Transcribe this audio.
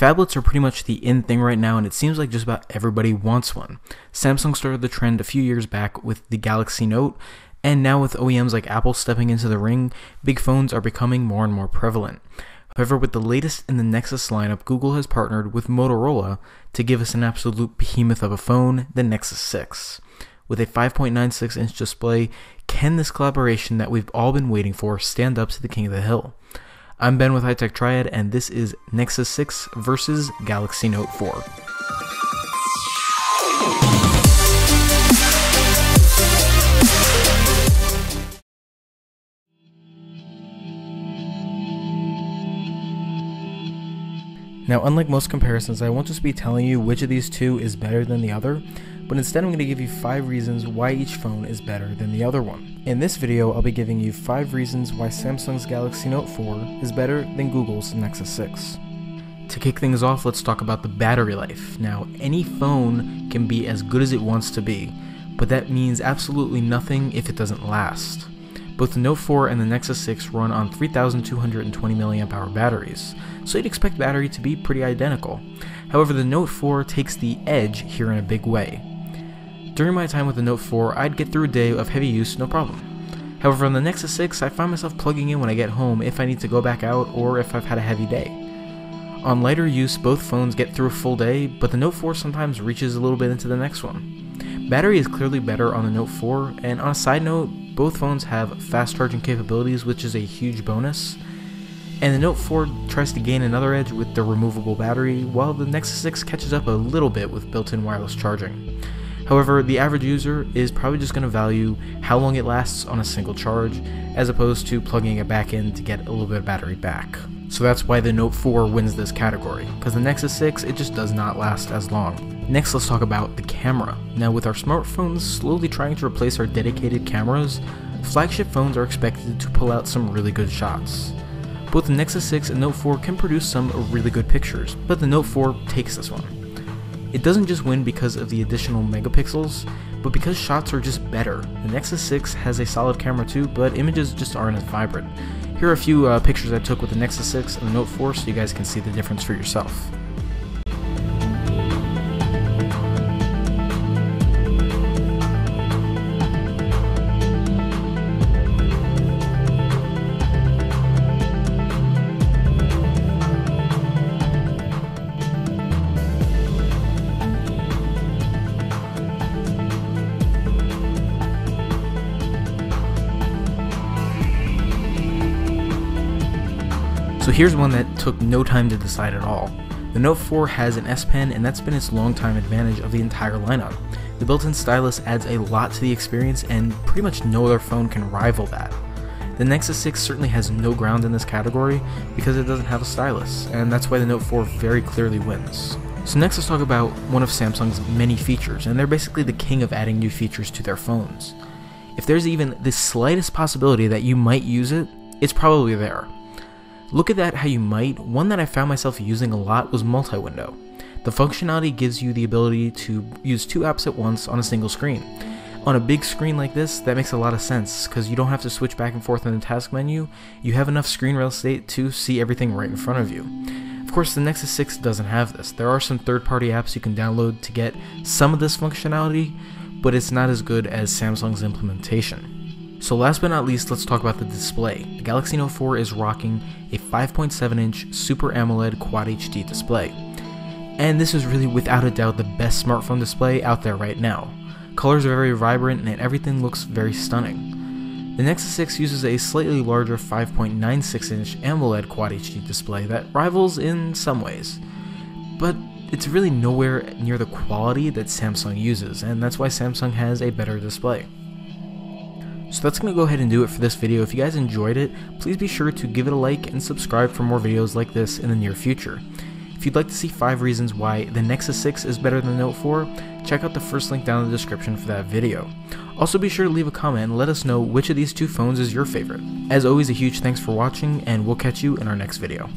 Phablets are pretty much the in thing right now, and it seems like just about everybody wants one. Samsung started the trend a few years back with the Galaxy Note, and now with OEMs like Apple stepping into the ring, big phones are becoming more and more prevalent. However, with the latest in the Nexus lineup, Google has partnered with Motorola to give us an absolute behemoth of a phone, the Nexus 6. With a 5.96-inch display, can this collaboration that we've all been waiting for stand up to the king of the hill? I'm Ben with itechtriad, and this is Nexus 6 versus Galaxy Note 4. Now, unlike most comparisons, I won't just be telling you which of these two is better than the other, but instead I'm going to give you 5 reasons why each phone is better than the other one. In this video, I'll be giving you 5 reasons why Samsung's Galaxy Note 4 is better than Google's Nexus 6. To kick things off, let's talk about the battery life. Now, any phone can be as good as it wants to be, but that means absolutely nothing if it doesn't last. Both the Note 4 and the Nexus 6 run on 3,220 mAh batteries, so you'd expect battery to be pretty identical. However, the Note 4 takes the edge here in a big way. During my time with the Note 4, I'd get through a day of heavy use no problem. However, on the Nexus 6, I find myself plugging in when I get home if I need to go back out or if I've had a heavy day. On lighter use, both phones get through a full day, but the Note 4 sometimes reaches a little bit into the next one. Battery is clearly better on the Note 4, and on a side note, both phones have fast charging capabilities, which is a huge bonus. And the Note 4 tries to gain another edge with the removable battery, while the Nexus 6 catches up a little bit with built-in wireless charging. However, the average user is probably just going to value how long it lasts on a single charge, as opposed to plugging it back in to get a little bit of battery back. So that's why the Note 4 wins this category, because the Nexus 6, it just does not last as long. Next, let's talk about the camera. Now, with our smartphones slowly trying to replace our dedicated cameras, flagship phones are expected to pull out some really good shots. Both the Nexus 6 and Note 4 can produce some really good pictures, but the Note 4 takes this one. It doesn't just win because of the additional megapixels, but because shots are just better. The Nexus 6 has a solid camera too, but images just aren't as vibrant. Here are a few pictures I took with the Nexus 6 and the Note 4 so you guys can see the difference for yourself. So here's one that took no time to decide at all. The Note 4 has an S Pen, and that's been its long-time advantage of the entire lineup. The built-in stylus adds a lot to the experience, and pretty much no other phone can rival that. The Nexus 6 certainly has no ground in this category because it doesn't have a stylus, and that's why the Note 4 very clearly wins. So next let's talk about one of Samsung's many features, and they're basically the king of adding new features to their phones. If there's even the slightest possibility that you might use it, it's probably there. Look at that how you might. One that I found myself using a lot was multi-window. The functionality gives you the ability to use 2 apps at once on a single screen. On a big screen like this, that makes a lot of sense because you don't have to switch back and forth in the task menu. You have enough screen real estate to see everything right in front of you. Of course, the Nexus 6 doesn't have this. There are some third-party apps you can download to get some of this functionality, but it's not as good as Samsung's implementation. So last but not least, let's talk about the display. The Galaxy Note 4 is rocking a 5.7-inch Super AMOLED Quad HD display. And this is really without a doubt the best smartphone display out there right now. Colors are very vibrant and everything looks very stunning. The Nexus 6 uses a slightly larger 5.96-inch AMOLED Quad HD display that rivals in some ways. But it's really nowhere near the quality that Samsung uses, and that's why Samsung has a better display. So that's going to go ahead and do it for this video. If you guys enjoyed it, please be sure to give it a like and subscribe for more videos like this in the near future. If you'd like to see 5 reasons why the Nexus 6 is better than the Note 4, check out the first link down in the description for that video. Also be sure to leave a comment and let us know which of these 2 phones is your favorite. As always, a huge thanks for watching, and we'll catch you in our next video.